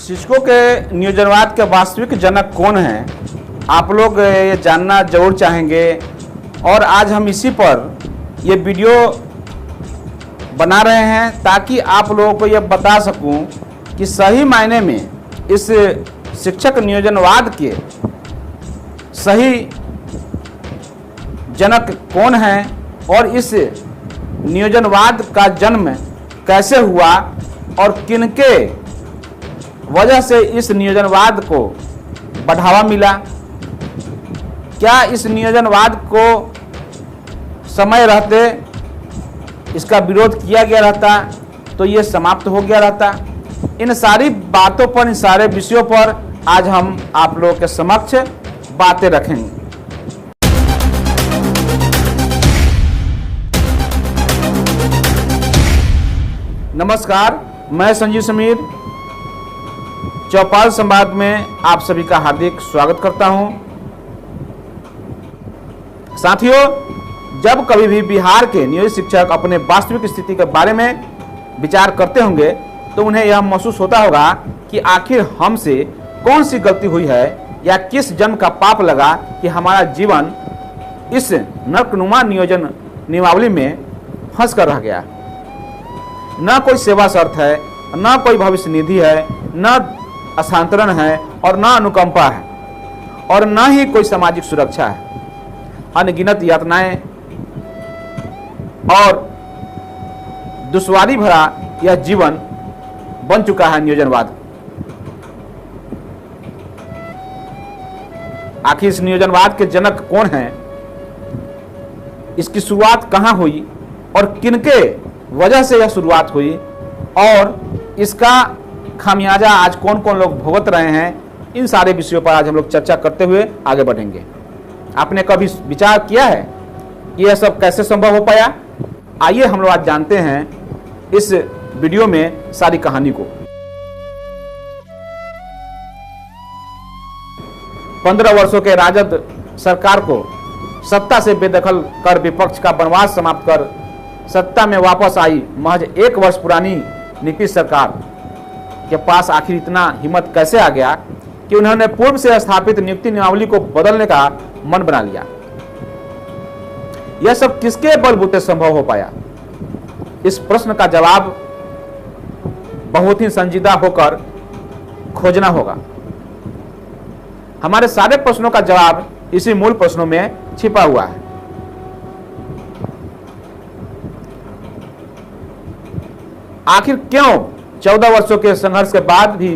शिक्षकों के नियोजनवाद के वास्तविक जनक कौन हैं, आप लोग ये जानना जरूर चाहेंगे। और आज हम इसी पर ये वीडियो बना रहे हैं ताकि आप लोगों को ये बता सकूं कि सही मायने में इस शिक्षक नियोजनवाद के सही जनक कौन हैं और इस नियोजनवाद का जन्म कैसे हुआ और किनके वजह से इस नियोजनवाद को बढ़ावा मिला। क्या इस नियोजनवाद को समय रहते इसका विरोध किया गया रहता तो ये समाप्त हो गया रहता। इन सारी बातों पर, इन सारे विषयों पर आज हम आप लोगों के समक्ष बातें रखेंगे। नमस्कार, मैं संजीव समीर चौपाल संवाद में आप सभी का हार्दिक स्वागत करता हूं। साथियों, जब कभी भी बिहार के नियोजित शिक्षक अपने वास्तविक स्थिति के बारे में विचार करते होंगे तो उन्हें यह महसूस होता होगा कि आखिर हमसे कौन सी गलती हुई है या किस जन्म का पाप लगा कि हमारा जीवन इस नरकनुमा नियोजन नियमावली में फंस कर रह गया। न कोई सेवा शर्त है, न कोई भविष्य निधि है, न हस्तांतरण है और न अनुकंपा है और न ही कोई सामाजिक सुरक्षा है। अनगिनत यातनाएं और दुश्वारी भरा यह जीवन बन चुका है नियोजनवाद। आखिर इस नियोजनवाद के जनक कौन हैं, इसकी शुरुआत कहां हुई और किनके वजह से यह शुरुआत हुई और इसका खामियाजा आज कौन कौन लोग भुगत रहे हैं, इन सारे विषयों पर आज हम लोग चर्चा करते हुए आगे बढ़ेंगे। आपने कभी विचार किया है कि यह सब कैसे संभव हो पाया? आइए हम लोग आज जानते हैं इस वीडियो में सारी कहानी को। 15 वर्षों के राजद सरकार को सत्ता से बेदखल कर विपक्ष का वनवास समाप्त कर सत्ता में वापस आई महज 1 वर्ष पुरानी नीतीश सरकार के पास आखिर इतना हिम्मत कैसे आ गया कि उन्होंने पूर्व से स्थापित नियुक्ति नियमावली को बदलने का मन बना लिया। यह सब किसके बलबूते संभव हो पाया? इस प्रश्न का जवाब बहुत ही संजीदा होकर खोजना होगा। हमारे सारे प्रश्नों का जवाब इसी मूल प्रश्नों में छिपा हुआ है। आखिर क्यों 14 वर्षों के संघर्ष के बाद भी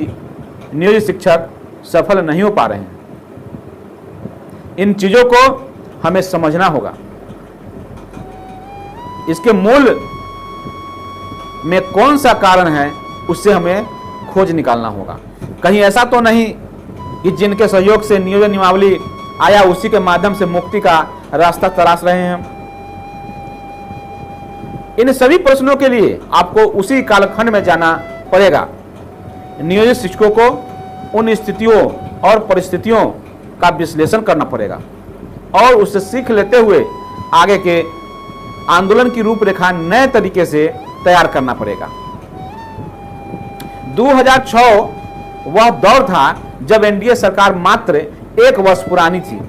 नियोजित शिक्षक सफल नहीं हो पा रहे हैं? इन चीजों को हमें समझना होगा। इसके मूल में कौन सा कारण है उससे हमें खोज निकालना होगा। कहीं ऐसा तो नहीं कि जिनके सहयोग से नियोजन नियमावली आया उसी के माध्यम से मुक्ति का रास्ता तलाश रहे हैं। इन सभी प्रश्नों के लिए आपको उसी कालखंड में जाना पड़ेगा। नियोजित शिक्षकों को उन स्थितियों और परिस्थितियों का विश्लेषण करना पड़ेगा और उससे सीख लेते हुए आगे के आंदोलन की रूपरेखा नए तरीके से तैयार करना पड़ेगा। 2006 वह दौर था जब एनडीए सरकार मात्र 1 वर्ष पुरानी थी।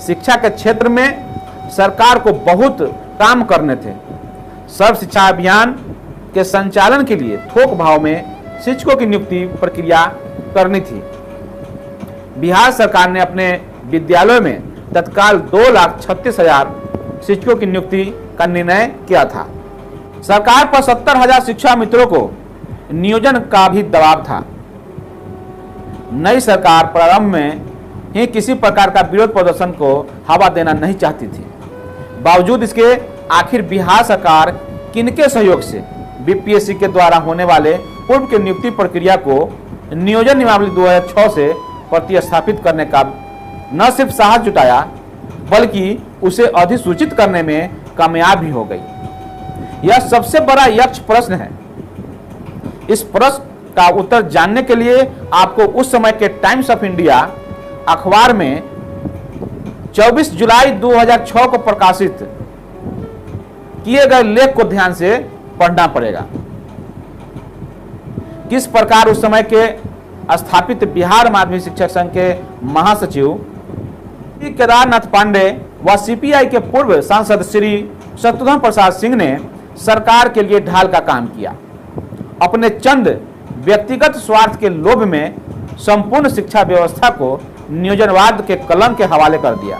शिक्षा के क्षेत्र में सरकार को बहुत काम करने थे। सर्व शिक्षा अभियान के संचालन के लिए थोक भाव में शिक्षकों की नियुक्ति प्रक्रिया करनी थी। बिहार सरकार ने अपने विद्यालयों में तत्काल 2,36,000 शिक्षकों की नियुक्ति का निर्णय किया था। सरकार पर 70,000 शिक्षा मित्रों को नियोजन का भी दबाव था। नई सरकार प्रारंभ में ही किसी प्रकार का विरोध प्रदर्शन को हवा देना नहीं चाहती थी। बावजूद इसके आखिर बिहार सरकार किनके सहयोग से बीपीएससी के द्वारा होने वाले पूर्व की नियुक्ति प्रक्रिया को नियोजन नियमावली 2006 से प्रतिस्थापित करने का न सिर्फ साहस जुटाया बल्कि उसे अधिसूचित करने में कामयाब भी हो गई। यह सबसे बड़ा यक्ष प्रश्न है। इस प्रश्न का उत्तर जानने के लिए आपको उस समय के टाइम्स ऑफ इंडिया अखबार में 24 जुलाई 2006 को प्रकाशित किए गए लेख को ध्यान से पढ़ना पड़ेगा। किस प्रकार उस समय के स्थापित बिहार माध्यमिक शिक्षक संघ के महासचिव केदारनाथ पांडे व सीपीआई के पूर्व सांसद श्री शत्रुघ्न प्रसाद सिंह ने सरकार के लिए ढाल का काम किया। अपने चंद व्यक्तिगत स्वार्थ के लोभ में संपूर्ण शिक्षा व्यवस्था को नियोजनवाद के कलंक के हवाले कर दिया।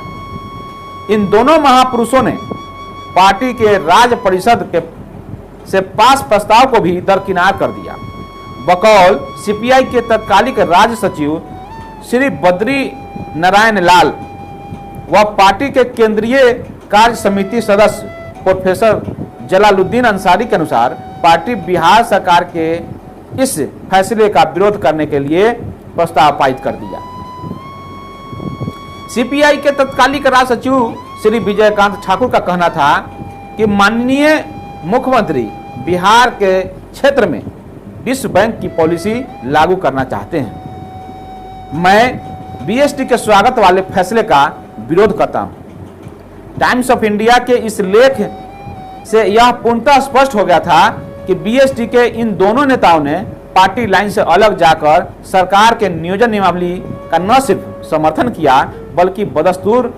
इन दोनों महापुरुषों ने पार्टी के राज्य परिषद के से पास प्रस्ताव को भी दरकिनार कर दिया। बकौल सीपीआई के तत्कालिक राज्य सचिव श्री बद्री नारायण लाल व पार्टी के केंद्रीय कार्य समिति सदस्य प्रोफेसर जलालुद्दीन अंसारी के अनुसार पार्टी बिहार सरकार के इस फैसले का विरोध करने के लिए प्रस्ताव पारित कर दिया। सीपीआई के तत्कालिक राज्य सचिव श्री विजयकांत ठाकुर का कहना था कि माननीय मुख्यमंत्री बिहार के क्षेत्र में विश्व बैंक की पॉलिसी लागू करना चाहते हैं। मैं बीएसटी के स्वागत वाले फैसले का विरोध करता हूं। टाइम्स ऑफ इंडिया के इस लेख से यह पूर्णतः स्पष्ट हो गया था कि बीएसटी के इन दोनों नेताओं ने पार्टी लाइन से अलग जाकर सरकार के नियोजन नियमावली का न सिर्फ समर्थन किया बल्कि बदस्तूर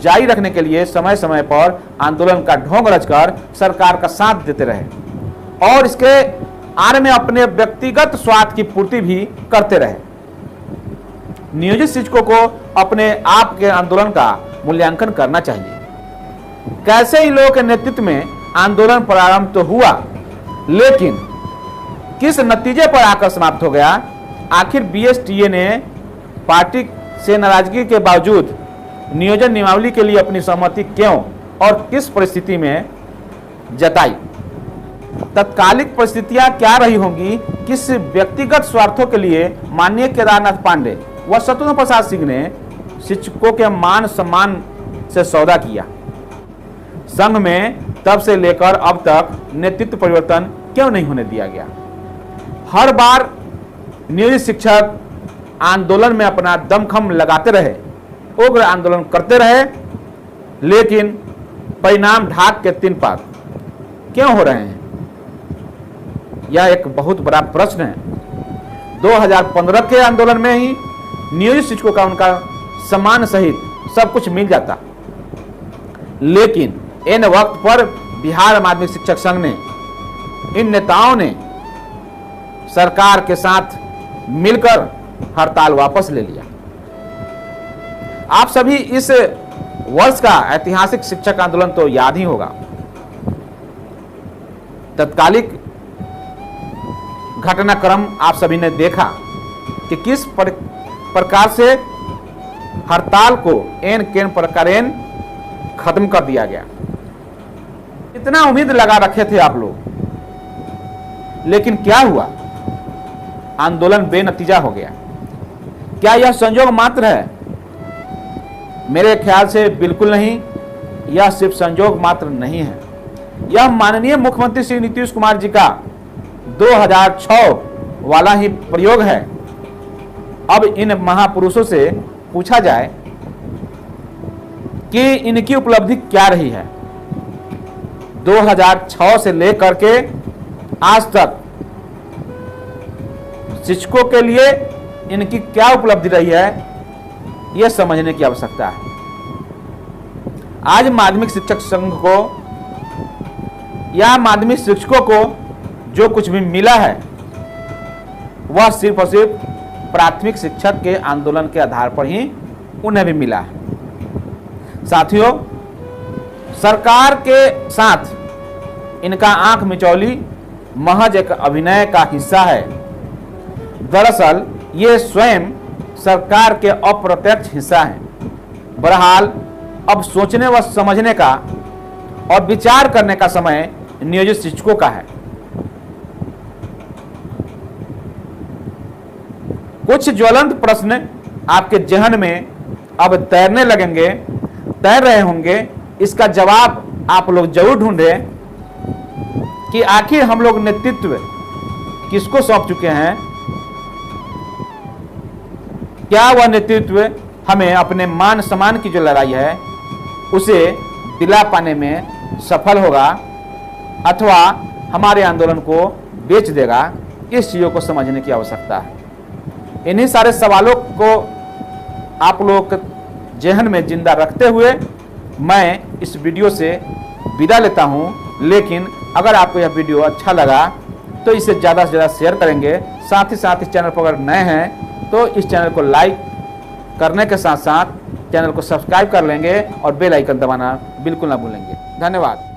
जारी रखने के लिए समय समय पर आंदोलन का ढोंग रचकर सरकार का साथ देते रहे और इसके आड़ में अपने व्यक्तिगत स्वार्थ की पूर्ति भी करते रहे। नियोजित शिक्षकों को अपने आप के आंदोलन का मूल्यांकन करना चाहिए। कैसे इन लोगों के नेतृत्व में आंदोलन प्रारंभ तो हुआ, लेकिन किस नतीजे पर आकर समाप्त हो गया? आखिर बीएसटीए ने पार्टी से नाराजगी के बावजूद नियोजन नियमावली के लिए अपनी सहमति क्यों और किस परिस्थिति में जताई? तत्कालिक परिस्थितियां क्या रही होंगी? किस व्यक्तिगत स्वार्थों के लिए माननीय केदारनाथ पांडे व शत्रुघ्न प्रसाद सिंह ने शिक्षकों के मान सम्मान से सौदा किया? संघ में तब से लेकर अब तक नेतृत्व परिवर्तन क्यों नहीं होने दिया गया? हर बार नियोजित शिक्षक आंदोलन में अपना दमखम लगाते रहे, उग्र आंदोलन करते रहे, लेकिन परिणाम ढाक के 3 पात क्यों हो रहे हैं? यह एक बहुत बड़ा प्रश्न है। 2015 के आंदोलन में ही नियोजित शिक्षकों का उनका सम्मान सहित सब कुछ मिल जाता, लेकिन इन वक्त पर बिहार माध्यमिक शिक्षक संघ ने, इन नेताओं ने सरकार के साथ मिलकर हड़ताल वापस ले लिया। आप सभी इस वर्ष का ऐतिहासिक शिक्षक आंदोलन तो याद ही होगा। तत्कालिक घटनाक्रम आप सभी ने देखा कि किस प्रकार से हड़ताल को एन केन प्रकारेण खत्म कर दिया गया। इतना उम्मीद लगा रखे थे आप लोग, लेकिन क्या हुआ? आंदोलन बेनतीजा हो गया। क्या यह संयोग मात्र है? मेरे ख्याल से बिल्कुल नहीं। यह सिर्फ संयोग मात्र नहीं है, यह माननीय मुख्यमंत्री श्री नीतीश कुमार जी का 2006 वाला ही प्रयोग है। अब इन महापुरुषों से पूछा जाए कि इनकी उपलब्धि क्या रही है। 2006 से लेकर के आज तक शिक्षकों के लिए इनकी क्या उपलब्धि रही है, यह समझने की आवश्यकता है। आज माध्यमिक शिक्षक संघ को या माध्यमिक शिक्षकों को जो कुछ भी मिला है वह सिर्फ और सिर्फ प्राथमिक शिक्षक के आंदोलन के आधार पर ही उन्हें भी मिला है। साथियों, सरकार के साथ इनका आंख मिचौली महज एक अभिनय का हिस्सा है। दरअसल ये स्वयं सरकार के अप्रत्यक्ष हिस्सा हैं। बहरहाल अब सोचने व समझने का और विचार करने का समय नियोजित शिक्षकों का है। कुछ ज्वलंत प्रश्न आपके जहन में अब तैरने लगेंगे, तैर रहे होंगे। इसका जवाब आप लोग जरूर ढूंढें कि आखिर हम लोग नेतृत्व किसको सौंप चुके हैं। क्या वह नेतृत्व हमें अपने मान सम्मान की जो लड़ाई है उसे दिला पाने में सफल होगा, अथवा हमारे आंदोलन को बेच देगा? इस चीज़ों को समझने की आवश्यकता है। इन्हीं सारे सवालों को आप लोगों के जहन में जिंदा रखते हुए मैं इस वीडियो से विदा लेता हूं। लेकिन अगर आपको यह वीडियो अच्छा लगा तो इसे ज़्यादा से ज़्यादा शेयर करेंगे। साथ ही साथ इस चैनल पर अगर नए हैं तो इस चैनल को लाइक करने के साथ साथ चैनल को सब्सक्राइब कर लेंगे और बेल आइकन दबाना बिल्कुल ना भूलेंगे। धन्यवाद।